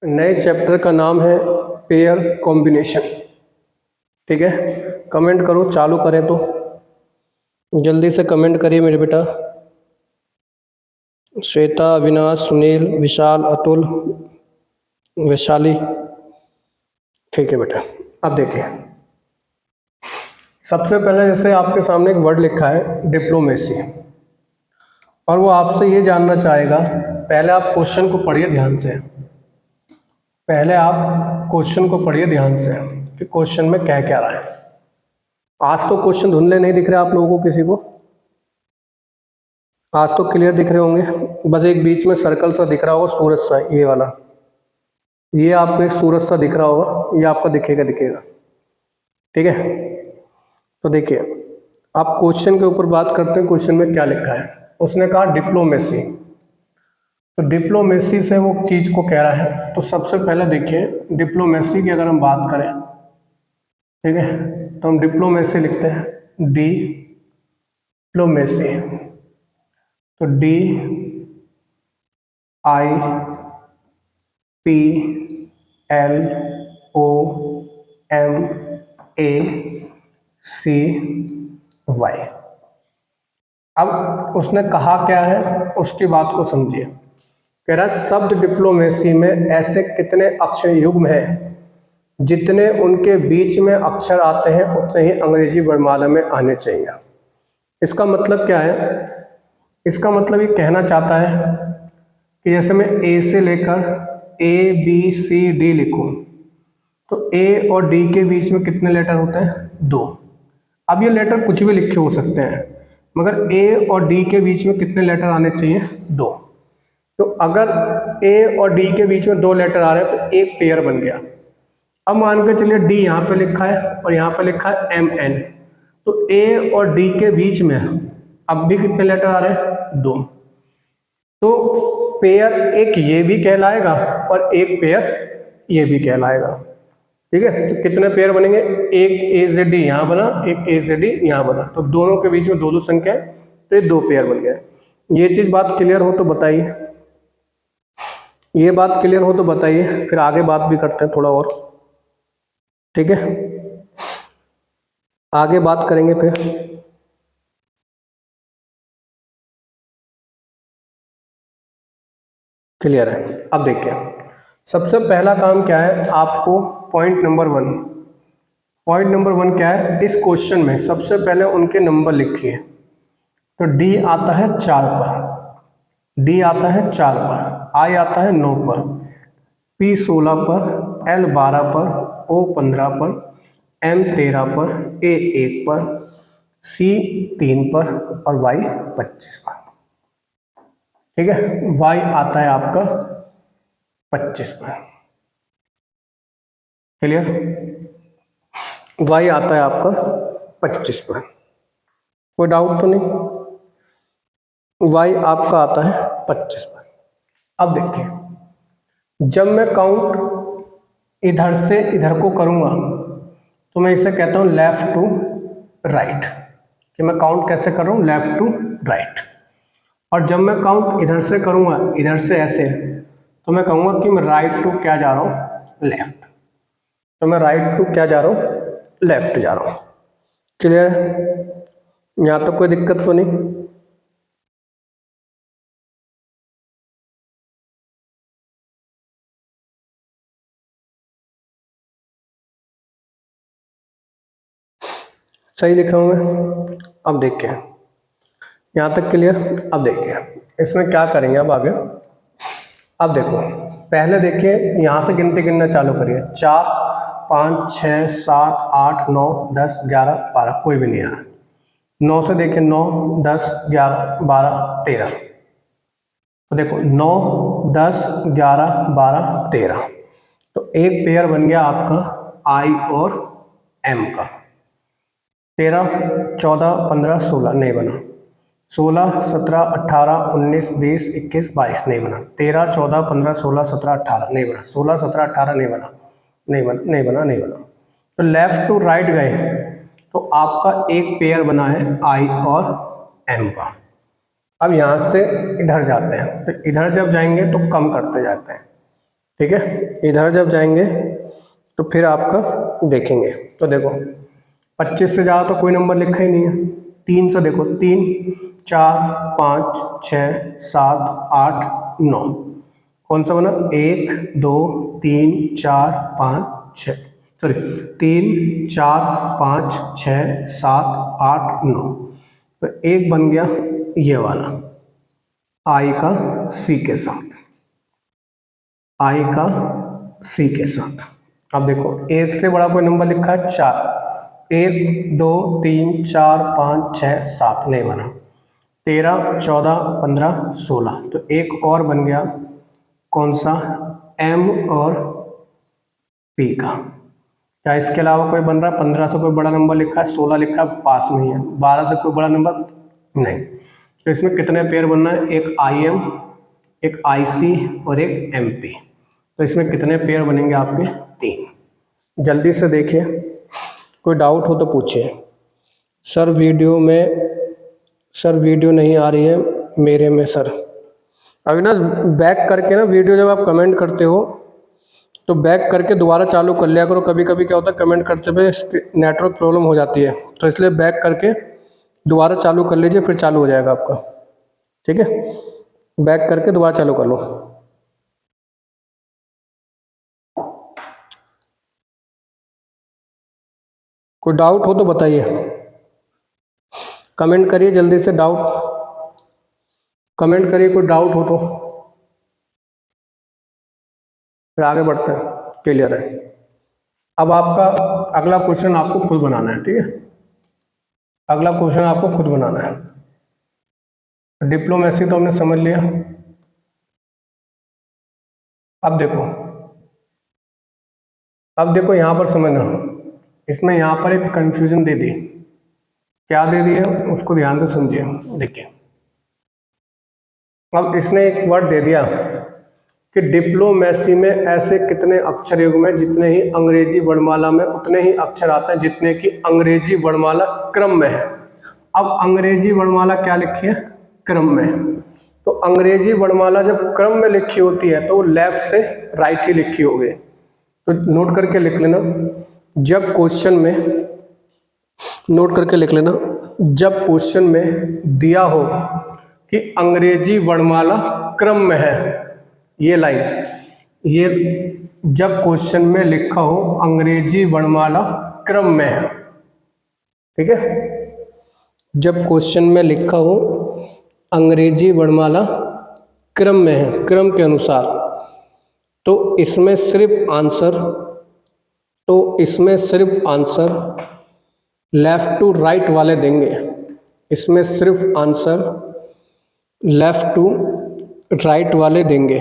नए चैप्टर का नाम है पेयर कॉम्बिनेशन। ठीक है, कमेंट करो, चालू करें तो जल्दी से कमेंट करिए मेरे बेटा। श्वेता, अविनाश, सुनील, विशाल, अतुल, वैशाली। ठीक है बेटा, अब देखिए सबसे पहले जैसे आपके सामने एक वर्ड लिखा है डिप्लोमेसी, और वो आपसे ये जानना चाहेगा, पहले आप क्वेश्चन को पढ़िए ध्यान से। पहले आप क्वेश्चन को पढ़िए ध्यान से कि क्वेश्चन में क्या क्या रहा है। आज तो क्वेश्चन धुंधले नहीं दिख रहे आप लोगों को, किसी को आज तो क्लियर दिख रहे होंगे। बस एक बीच में सर्कल सा दिख रहा होगा, सूरज सा, ये वाला, ये आपको एक सूरज सा दिख रहा होगा, ये आपका दिखेगा। ठीक है, तो देखिए आप क्वेश्चन के ऊपर बात करते हैं। क्वेश्चन में क्या लिखा है, उसने कहा डिप्लोमेसी। तो डिप्लोमेसी से वो चीज को कह रहा है। तो सबसे पहले देखिए डिप्लोमेसी की अगर हम बात करें, ठीक है, तो हम डिप्लोमेसी लिखते हैं डिप्लोमेसी। तो DIPLOMACY। अब उसने कहा क्या है, उसकी बात को समझिए। कह रहा है शब्द डिप्लोमेसी में ऐसे कितने अक्षर युग्म हैं जितने उनके बीच में अक्षर आते हैं उतने ही अंग्रेजी वर्णमाला में आने चाहिए। इसका मतलब क्या है, इसका मतलब ये कहना चाहता है कि जैसे मैं ए से लेकर ABCD लिखूं तो A और D के बीच में कितने लेटर होते हैं, 2। अब ये लेटर कुछ भी लिखे हो सकते हैं, मगर A और D के बीच में कितने लेटर आने चाहिए, 2। तो अगर A और D के बीच में 2 लेटर आ रहे हैं तो एक पेयर बन गया। अब मान के चलिए D यहाँ पे लिखा है और यहाँ पे लिखा है MN, तो A और D के बीच में अब भी कितने लेटर आ रहे हैं, 2। तो पेयर एक ये भी कहलाएगा और एक पेयर ये भी कहलाएगा। ठीक है, तो कितने पेयर बनेंगे, एक AZD यहाँ बना, एक AZD यहाँ बना, तो दोनों के बीच में 2 संख्या है, तो ये 2 पेयर बन गए। ये चीज बात क्लियर हो तो बताइए, ये बात क्लियर हो तो बताइए, फिर आगे बात भी करते हैं थोड़ा और। ठीक है, आगे बात करेंगे फिर। क्लियर है। अब देखिए सबसे पहला काम क्या है, आपको पॉइंट नंबर 1 क्या है, इस क्वेश्चन में सबसे पहले उनके नंबर लिखिए। तो D आता है 4 पर, D आता है 4 पर, I आता है 9 पर, P 16 पर, L 12 पर, O 15 पर, M 13 पर, A 1 पर, C 3 पर और Y 25 पर। ठीक है, Y आता है आपका 25 पर। क्लियर, Y आता है आपका 25 पर, कोई डाउट तो नहीं, Y आपका आता है 25 पर। अब देखिए जब मैं काउंट इधर से इधर को करूंगा तो मैं इसे कहता हूं लेफ्ट टू राइट, कि मैं काउंट कैसे कर रहा हूं, लेफ्ट टू राइट। और जब मैं काउंट इधर से करूंगा, इधर से ऐसे, तो मैं कहूंगा कि मैं राइट टू क्या जा रहा हूं, लेफ्ट। तो मैं राइट टू क्या जा रहा हूं, लेफ्ट जा रहा हूं। क्लियर, यहां तो कोई दिक्कत तो नहीं। सही लिख रहा हूं मैं। अब देखिए यहां तक क्लियर। अब देखिए इसमें क्या करेंगे अब आगे। अब देखो पहले देखिए यहां से गिनना चालू करिए, 4 5 6 7 8 9 10 11 12, कोई भी नहीं आया। 9 से देखिए 9 10 11 12 13, तो देखो 9 10 11 12 13, तो एक पेयर बन गया आपका I और M का। 13 14 15 16 नहीं बना, 16 17 18 19 20 21 22 नहीं बना, 13 14 15 16 17 18 नहीं बना, 16 17 18 नहीं बना, नहीं बना। तो लेफ्ट टू राइट गए तो आपका एक पेयर बना है I और M का। अब यहाँ से इधर जाते हैं, तो इधर जब जाएंगे तो कम करते जाते हैं। ठीक है, इधर जब जाएंगे तो फिर आपका देखेंगे तो देखो 25 से ज़्यादा तो कोई नंबर लिखा ही नहीं है। 3 से देखो 3 4 5 6 7 8 9, कौन सा बना 1 2 3 4 5 6, सॉरी 3 4 5 6 7 8 9, तो एक बन गया ये वाला आई का सी के साथ, आई का सी के साथ। अब देखो एक से बड़ा कोई नंबर लिखा है 4, 1 2 3 4 5 6 7 नहीं बना, 13 14 15 16, तो एक और बन गया कौन सा एम और पी का। क्या इसके अलावा कोई बन रहा है? 15 से कोई बड़ा नंबर लिखा है, 16 लिखा है, पास में ही है, 12 से कोई बड़ा नंबर नहीं। तो इसमें कितने पेयर बनना है? एक आई एम, एक आई सी और एक एम पी। तो इसमें कितने पेयर बनेंगे आपके? 3। जल्दी से देखिए, कोई डाउट हो तो पूछिए। सर वीडियो नहीं आ रही है मेरे में सर। अविनाश बैक करके ना वीडियो जब आप कमेंट करते हो तो बैक करके दोबारा चालू कर लिया करो। कभी कभी क्या होता है कमेंट करते हुए नेटवर्क प्रॉब्लम हो जाती है, तो इसलिए बैक करके दोबारा चालू कर लीजिए, फिर चालू हो जाएगा आपका। ठीक है, बैक करके दोबारा चालू कर लो। कोई डाउट हो तो बताइए, कमेंट करिए जल्दी से, डाउट कमेंट करिए, कोई डाउट हो तो फिर आगे बढ़ते हैं। क्लियर है? अब आपका अगला क्वेश्चन आपको खुद बनाना है। ठीक है, अगला क्वेश्चन आपको खुद बनाना है। डिप्लोमेसी तो हमने समझ लिया। अब देखो यहाँ पर समझना, इसमें यहाँ पर एक कंफ्यूजन दे दी। क्या दे दी है उसको ध्यान से समझिए। देखिए अब इसने एक वर्ड दे दिया कि डिप्लोमेसी में ऐसे कितने अक्षर युग्म हैं जितने ही अंग्रेजी वर्णमाला में उतने ही अक्षर आते हैं जितने की अंग्रेजी वर्णमाला क्रम में है। अब अंग्रेजी वर्णमाला क्या लिखी है? क्रम में। तो अंग्रेजी वर्णमाला जब क्रम में लिखी होती है तो वो लेफ्ट से राइट ही लिखी होगी। तो नोट करके लिख लेना, जब क्वेश्चन में नोट करके लिख लेना, जब क्वेश्चन में दिया हो कि अंग्रेजी वर्णमाला क्रम में है, ये लाइन, ये जब क्वेश्चन में लिखा हो अंग्रेजी वर्णमाला क्रम में है। ठीक है, जब क्वेश्चन में लिखा हो अंग्रेजी वर्णमाला क्रम में है, क्रम के अनुसार, तो इसमें सिर्फ आंसर लेफ्ट टू राइट वाले देंगे। इसमें सिर्फ आंसर लेफ्ट टू राइट वाले देंगे।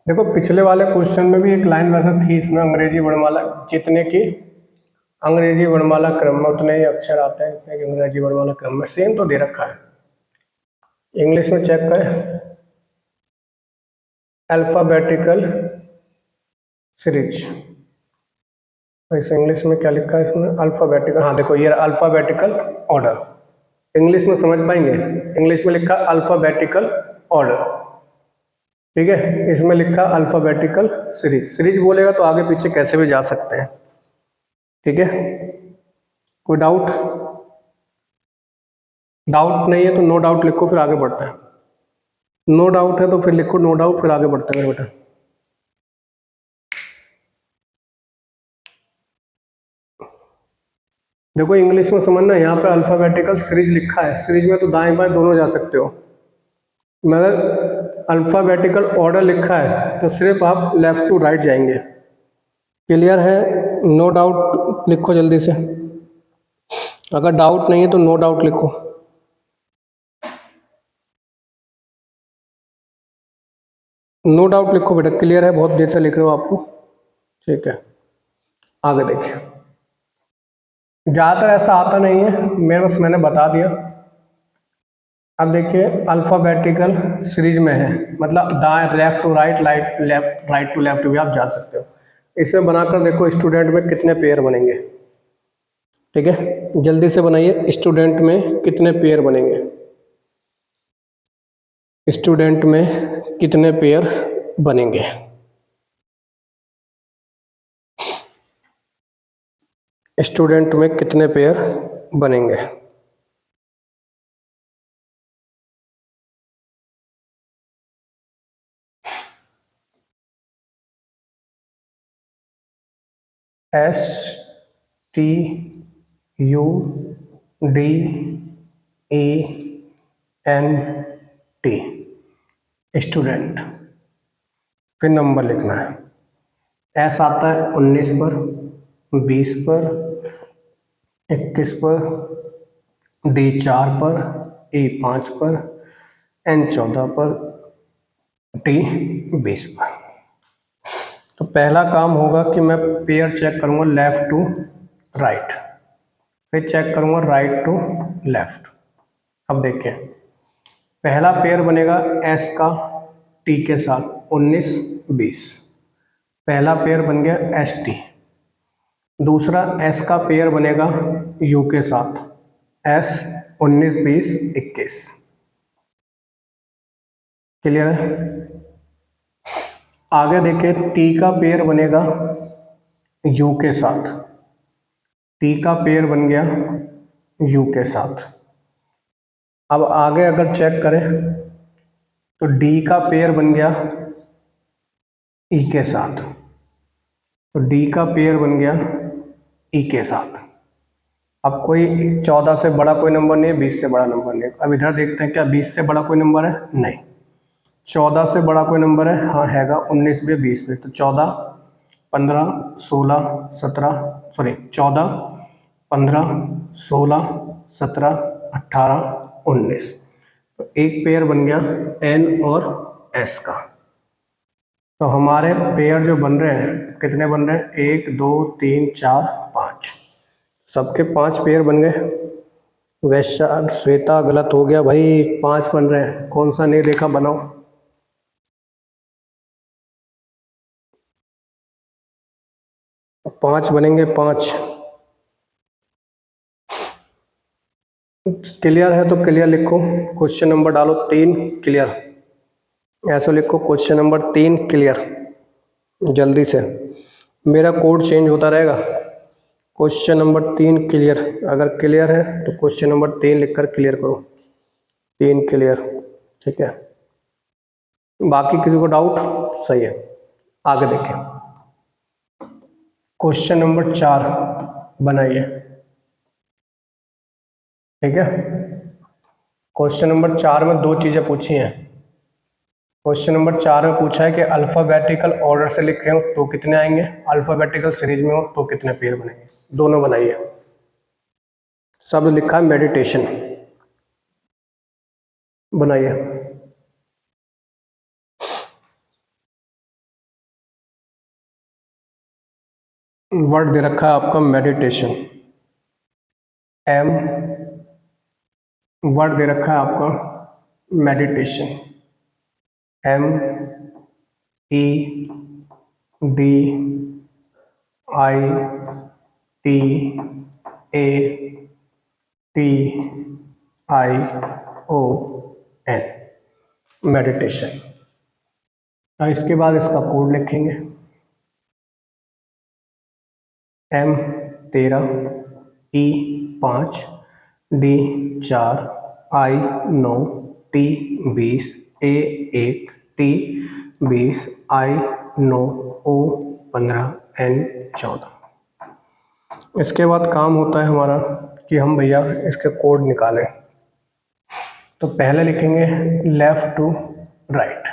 देखो पिछले वाले क्वेश्चन में भी एक लाइन वैसा थी, इसमें अंग्रेजी वर्णमाला जितने की अंग्रेजी वर्णमाला क्रम में उतने ही अक्षर आते हैं जितने की अंग्रेजी वर्णमाला क्रम में, सेम तो दे रखा है। इंग्लिश में चेक करें, अल्फाबेटिकल सीरीज, इस इंग्लिश में क्या लिखा है इसमें? अल्फाबेटिकल। हाँ देखो ये अल्फाबेटिकल ऑर्डर, इंग्लिश में समझ पाएंगे, इंग्लिश में लिखा अल्फाबेटिकल ऑर्डर। ठीक है, इसमें लिखा अल्फाबेटिकल सीरीज। सीरीज बोलेगा तो आगे पीछे कैसे भी जा सकते हैं। ठीक है, कोई डाउट नहीं है तो नो डाउट लिखो, फिर आगे बढ़ते हैं। नो डाउट है तो फिर लिखो नो डाउट, फिर आगे बढ़ते हैं बेटा। देखो इंग्लिश में समझना, यहाँ पे अल्फाबेटिकल सीरीज लिखा है, सीरीज में तो दाएं बाएं दोनों जा सकते हो, मगर अल्फाबेटिकल ऑर्डर लिखा है तो सिर्फ आप लेफ्ट टू राइट जाएंगे। क्लियर है? नो डाउट लिखो जल्दी से, अगर डाउट नहीं है तो नो डाउट लिखो। नो डाउट लिखो बेटा, क्लियर है? बहुत देर से लिख रहे हो आपको। ठीक है, आगे देखिए। ज़्यादातर ऐसा आता नहीं है मेरे बस, मैंने बता दिया। अब देखिए अल्फ़ाबेटिकल सीरीज में है, मतलब दाएं left to right, right to left भी आप जा सकते हो। इसमें बनाकर देखो स्टूडेंट में कितने पेयर बनेंगे। ठीक है, जल्दी से बनाइए, स्टूडेंट में कितने पेयर बनेंगे, स्टूडेंट में कितने पेयर बनेंगे। स्टूडेंट में कितने पेयर बनेंगे। S T U D A N T, student. फिर नंबर लिखना है। एस आता है 19 पर, 20 पर, 21 पर, डी 4 पर, ए 5 पर, एन 14 पर, टी 20 पर। तो पहला काम होगा कि मैं पेयर चेक करूंगा लेफ्ट टू राइट, फिर चेक करूंगा राइट टू लेफ्ट। अब देखिए पहला पेयर बनेगा एस का टी के साथ 19 20, पहला पेयर बन गया एस टी। दूसरा एस का पेयर बनेगा यू के साथ एस 19 20 21। क्लियर है। आगे देखिए टी का पेयर बनेगा यू के साथ, टी का पेयर बन गया यू के साथ। अब आगे अगर चेक करें तो डी का पेयर बन गया ई के साथ, तो डी का पेयर बन गया ई के साथ। अब कोई 14 से बड़ा कोई नंबर नहीं है, 20 से बड़ा नंबर नहीं है। अब इधर देखते हैं क्या 20 से बड़ा कोई नंबर है, नहीं। 14 से बड़ा कोई नंबर है, हाँ हैगा 19 में 20 में। तो 14 15 16 17 सॉरी 14 15 16 17 18 19। तो एक पेयर बन गया एन और एस का। तो हमारे पेयर जो बन रहे हैं कितने बन रहे हैं, 1 2 3 4 5, सबके 5 पेयर बन गए। वैश्या श्वेता गलत हो गया भाई, 5 बन रहे हैं, कौन सा नहीं देखा बनाओ। पांच बनेंगे 5। क्लियर है तो क्लियर लिखो, क्वेश्चन नंबर डालो 3 क्लियर, ऐसा लिखो क्वेश्चन नंबर 3 क्लियर जल्दी से, मेरा कोड चेंज होता रहेगा। क्वेश्चन नंबर 3 क्लियर, अगर क्लियर है तो क्वेश्चन नंबर 3 लिखकर क्लियर करो, 3 क्लियर। ठीक है, बाकी किसी को डाउट, सही है। आगे देखें क्वेश्चन नंबर 4 बनाइए। ठीक है, क्वेश्चन नंबर 4 में 2 चीजें पूछी हैं। क्वेश्चन नंबर 4 में पूछा है कि अल्फाबेटिकल ऑर्डर से लिखे हो तो कितने आएंगे, अल्फाबेटिकल सीरीज में हो तो कितने पेयर बनेंगे। दोनों बनाइए, सब लिखा है मेडिटेशन, बनाइए। वर्ड दे रखा है आपका मेडिटेशन, एम वर्ड दे रखा है आपका meditation, M E D I T A T I O N, meditation. और इसके बाद इसका कोड लिखेंगे, M 13 E 5 D 4 I 9 T 20 A 1 T 20 I 9 O 15 N 14। इसके बाद काम होता है हमारा कि हम भैया इसके कोड निकालें। तो पहले लिखेंगे लेफ़्ट टू राइट,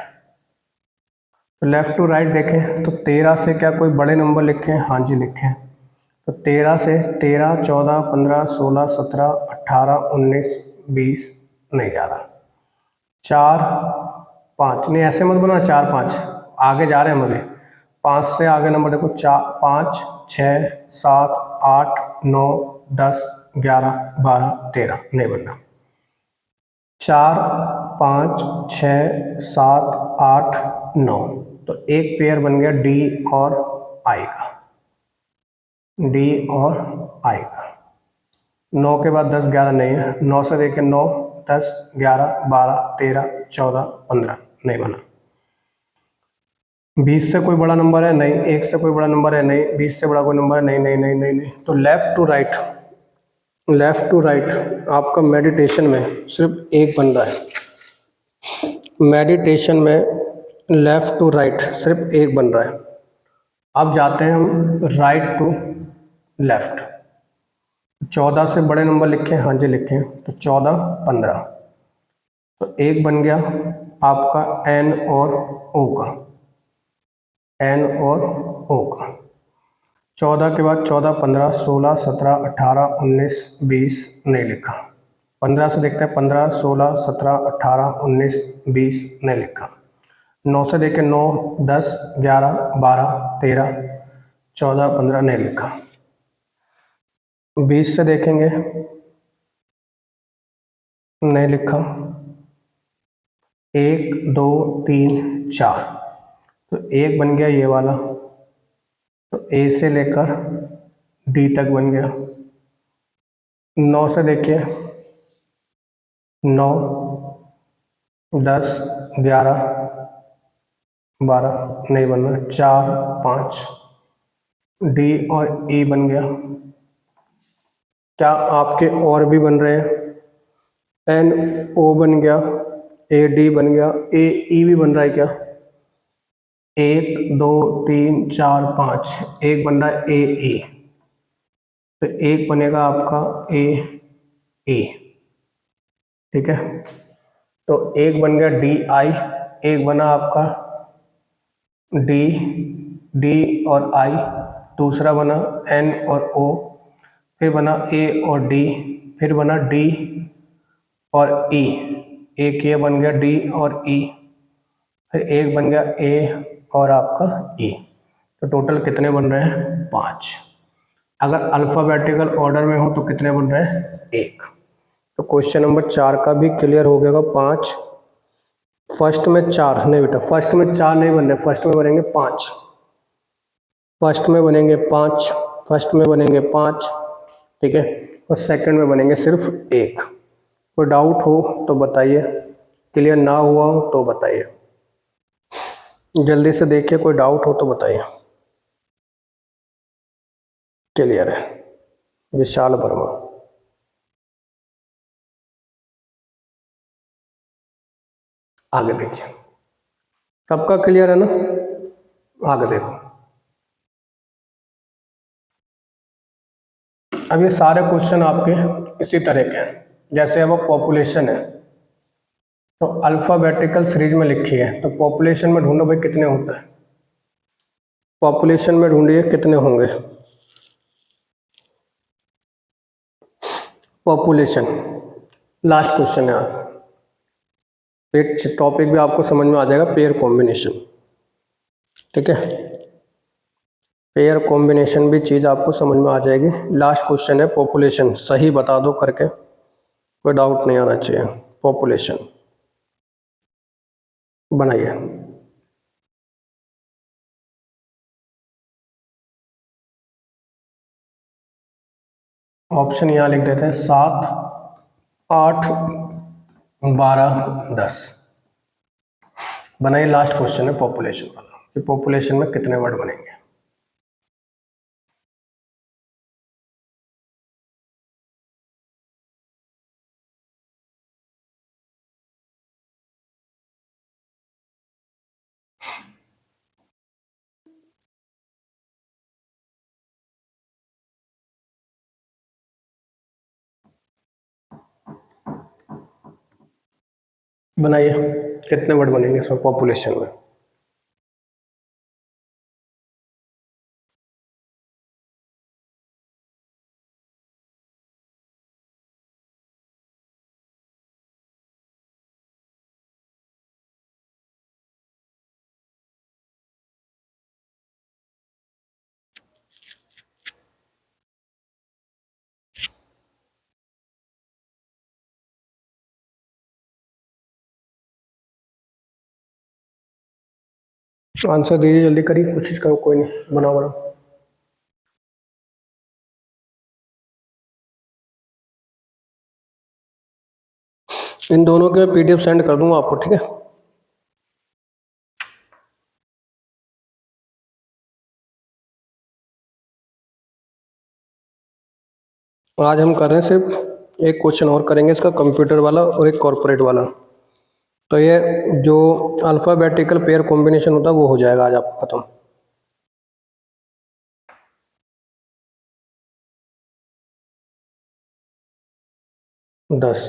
तो लेफ़्ट टू राइट देखें तो 13 से क्या कोई बड़े नंबर लिखें, हाँ जी लिखें। तो 13 से 13 14 15 16 17 18 19 20 नहीं जा रहा, 4 5 नहीं, ऐसे मत बना 4 5, आगे जा रहे हैं हम अभी। 5 से आगे नंबर देखो, 4 5 6 7 8 9 10 11 12 13 नहीं बनना। 4, 5, 6, 7, 8, 9। तो एक पेयर बन गया डी और आई का, डी और आई का। 9 के बाद 10, 11 नहीं है। 9 से देखें 9, 10, 11, 12, 13, 14, 15 नहीं बना। 20 से कोई बड़ा नंबर है नहीं, 1 से कोई बड़ा नंबर है नहीं, 20 से बड़ा कोई नंबर है नहीं नहीं नहीं नहीं नहीं। तो left to right, left to right आपका मेडिटेशन में सिर्फ एक बन रहा है। मेडिटेशन में लेफ्ट टू राइट सिर्फ एक बन रहा है। अब जाते हैं हम राइट टू लेफ्ट। 14 से बड़े नंबर लिखें, हाँ जी लिखें, तो 14, 15। तो एक बन गया आपका एन और ओ का, एन और ओ का। 14 के बाद 14, 15, 16, 17, 18, 19, 20 नहीं लिखा। 15 से देखते हैं 15, 16, 17, 18, 19, 20 नहीं लिखा। 9 से देखें 9, 10, 11, 12, 13, 14, 15 नहीं लिखा। 20 से देखेंगे नहीं लिखा। 1, 2, 3, 4। तो एक बन गया ये वाला, तो ए से लेकर डी तक बन गया। 9 से देखिए 9, 10, 11, 12 नहीं बनना। 4, 5 डी और ई बन गया। क्या आपके और भी बन रहे हैं? एन ओ बन गया, ए डी बन गया, ए ई भी बन रहा है क्या? 1, 2, 3, 4, 5 एक बन रहा है ए ई। तो एक बनेगा आपका ए ई, ठीक है। तो एक बन गया डी आई, एक बना आपका डी, डी और आई, दूसरा बना एन और ओ, फिर बना ए और डी, फिर बना डी और ई, एक ये बन गया डी और ई, फिर एक बन गया ए और आपका ई। तो टोटल कितने बन रहे हैं? 5। अगर अल्फ़ाबेटिकल ऑर्डर में हो तो कितने बन रहे हैं? 1। तो क्वेश्चन नंबर 4 का भी क्लियर हो गया 5। फर्स्ट में 4 नहीं बेटा, फर्स्ट में 4 नहीं बन रहे, फर्स्ट में बनेंगे 5, फर्स्ट में बनेंगे 5, फर्स्ट में बनेंगे 5, ठीक है। और सेकंड में बनेंगे सिर्फ 1। कोई डाउट हो तो बताइए, क्लियर ना हुआ हो तो बताइए, जल्दी से देखिए, कोई डाउट हो तो बताइए। क्लियर है। विशाल वर्मा, आगे देखिए, सबका क्लियर है ना? आगे देखो, अब ये सारे क्वेश्चन आपके इसी तरह के हैं। जैसे अब पॉपुलेशन है, तो अल्फ़ाबेटिकल सीरीज में लिखी है, तो पॉपुलेशन में ढूंढो भाई कितने होता है। पॉपुलेशन में ढूंढिए कितने होंगे। पॉपुलेशन लास्ट क्वेश्चन है। पेयर टॉपिक भी आपको समझ में आ जाएगा, पेयर कॉम्बिनेशन, ठीक है। पेयर कॉम्बिनेशन भी चीज़ आपको समझ में आ जाएगी। लास्ट क्वेश्चन है पॉपुलेशन, सही बता दो करके, कोई डाउट नहीं आना चाहिए। पॉपुलेशन बनाइए। ऑप्शन यहाँ लिख देते हैं 7, 8, 12, 10। बनाइए, लास्ट क्वेश्चन है पॉपुलेशन वाला कि पॉपुलेशन में कितने वर्ड बनेंगे। बनाइए, कितने वर्ड बनेंगे इसमें पॉपुलेशन में। आंसर दीजिए, जल्दी करिए, कोशिश करो, कोई नहीं, बनाओ बनाओ। इन दोनों के PDF सेंड कर दूंगा आपको, ठीक है। आज हम कर रहे हैं सिर्फ एक क्वेश्चन और करेंगे इसका, कंप्यूटर वाला और एक कॉर्पोरेट वाला। तो ये जो अल्फ़ाबेटिकल पेयर कॉम्बिनेशन होता है वो हो जाएगा आज आपका खत्म। दस,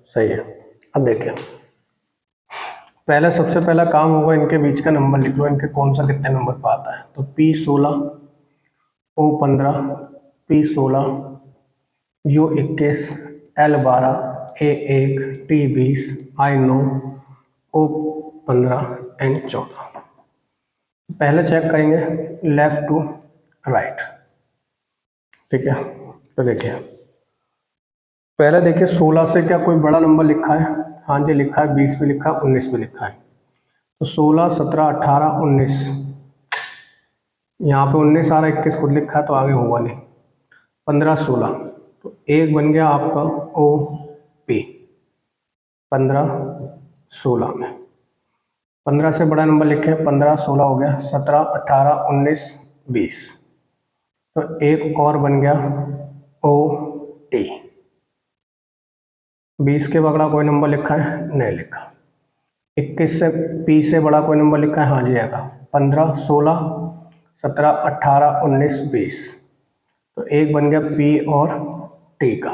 सही है। अब देखिए, पहले सबसे पहला काम होगा, इनके बीच का नंबर लिख लो, इनके कौन सा कितने नंबर पर आता है। तो P16, O15, P16, U21, L12, A1, T20, I9, O15, N14। पहले चेक करेंगे लेफ्ट टू राइट, ठीक है। तो देखिए, पहले देखिए 16 से क्या कोई बड़ा नंबर लिखा है? हाँ जी लिखा है, 20 भी लिखा है, 19 भी लिखा है। तो 16, 17, 18, 19, यहाँ पे 19 आ रहा है, 21 खुद लिखा है तो आगे होगा नहीं। 15, 16, तो एक बन गया आपका OP 15, 16 में। 15 से बड़ा नंबर लिखे, 15, 16 हो गया, 17, 18, 19, 20, तो एक और बन गया OT। 20 के बगड़ा कोई नंबर लिखा है? नहीं लिखा। 21 से P से बड़ा कोई नंबर लिखा है? हाँ जी आएगा, 15, 16, 17, 18, 19, 20, तो एक बन गया P और T का।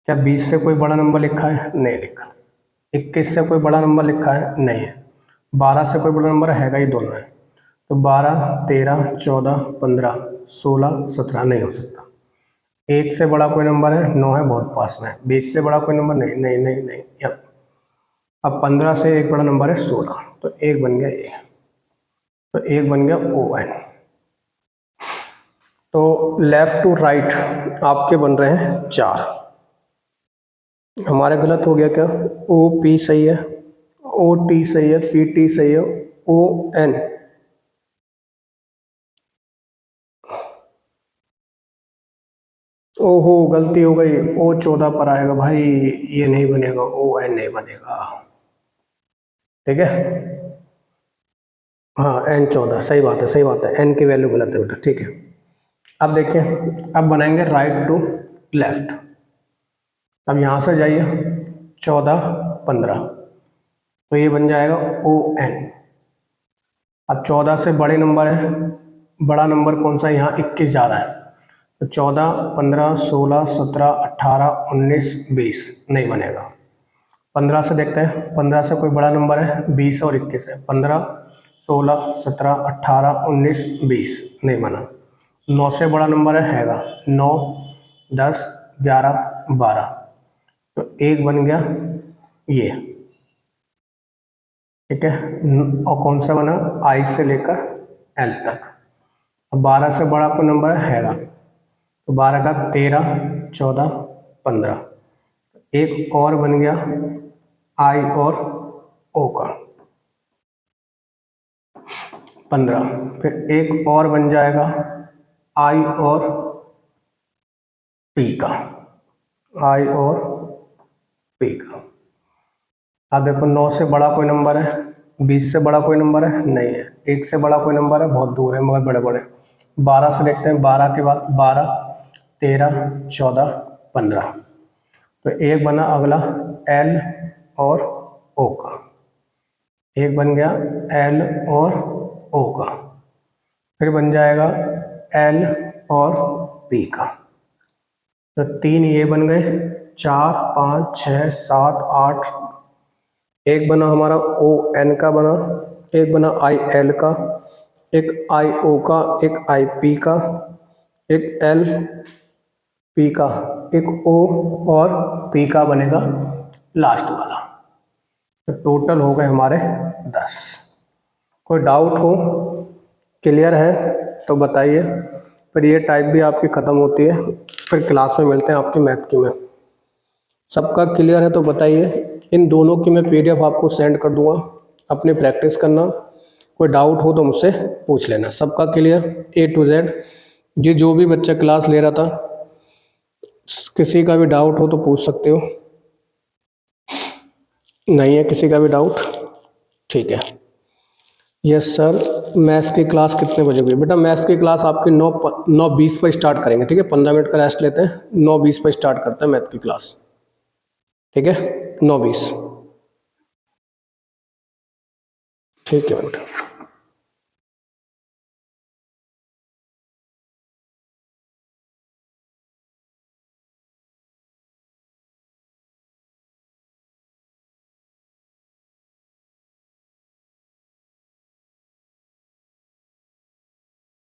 क्या 20 से कोई बड़ा नंबर लिखा है? नहीं लिखा। 21 से कोई बड़ा नंबर लिखा है? नहीं है। 12 से कोई बड़ा नंबर हैगा ही, दोनों है। तो 12, 13, 14, 15, 16, 17 नहीं हो सकता। 1 से बड़ा कोई नंबर है? 9 है, बहुत पास में। 20 से बड़ा कोई नंबर? नहीं नहीं नहीं नहीं। अब 15 से एक बड़ा नंबर है 16, तो एक बन गया ये, तो एक बन गया ON। तो लेफ्ट टू राइट आपके बन रहे हैं 4। हमारे गलत हो गया क्या? OP सही है, OT सही है, PT सही है, ON ओहो गलती हो गई, O14 पर आएगा भाई, ये नहीं बनेगा, ON नहीं बनेगा, ठीक है। हाँ N14, सही बात है, सही बात है, N की वैल्यू गलत है बेटा, ठीक है। अब देखिए, अब बनाएंगे राइट टू लेफ्ट। अब यहाँ से जाइए 14, 15, तो ये बन जाएगा ON। अब 14 से बड़े नंबर है, बड़ा नंबर कौन सा? यहाँ 21 जा रहा है, तो 14, 15, 16, 17, 18, 19, 20 नहीं बनेगा। 15 से देखते हैं, 15 से कोई बड़ा नंबर है? 20 और 21 है। 15, 16, 17, 18, 19, 20 नहीं बना। 9 से बड़ा नंबर हैगा 9, 10, 11, 12, तो एक बन गया ये, ठीक है। और कौन सा बना? I से लेकर L तक। अब 12 से बड़ा कोई नंबर हैगा, तो 12 का 13, 14, 15, एक और बन गया I और O का 15, फिर एक और बन जाएगा I और P का, I और P का। अब देखो 9 से बड़ा कोई नंबर है? 20 से बड़ा कोई नंबर है? नहीं है। 1 से बड़ा कोई नंबर है? बहुत दूर है मगर बड़े बड़े। 12 से देखते हैं, 12 के बाद 12, 13, 14, 15, तो एक बना अगला L और O का, एक बन गया L और O का, फिर बन जाएगा L और P का, तो 3 ये बन गए, 4, 5, 6, 7, 8, एक बना हमारा ON का बना, एक बना IL का, एक IO का, एक IP का, एक LP का, एक O और P का बनेगा लास्ट वाला। तो टोटल हो गए हमारे 10। कोई डाउट हो, क्लियर है तो बताइए, फिर ये टाइप भी आपकी ख़त्म होती है, फिर क्लास में मिलते हैं आपकी मैथ की में। सबका क्लियर है तो बताइए। इन दोनों की मैं PDF आपको सेंड कर दूंगा, अपनी प्रैक्टिस करना। कोई डाउट हो तो मुझसे पूछ लेना। सबका क्लियर A to Z? जी जो भी बच्चा क्लास ले रहा था, किसी का भी डाउट हो तो पूछ सकते हो। नहीं है किसी का भी डाउट? ठीक है। यस सर, मैथ्स की क्लास कितने बजे हुई? बेटा मैथ्स की क्लास आपकी 9:20 पर स्टार्ट करेंगे, ठीक है। 15 मिनट का रेस्ट लेते हैं, 9:20 पर स्टार्ट करते हैं मैथ की क्लास, ठीक है। 9:20, ठीक है बेटा।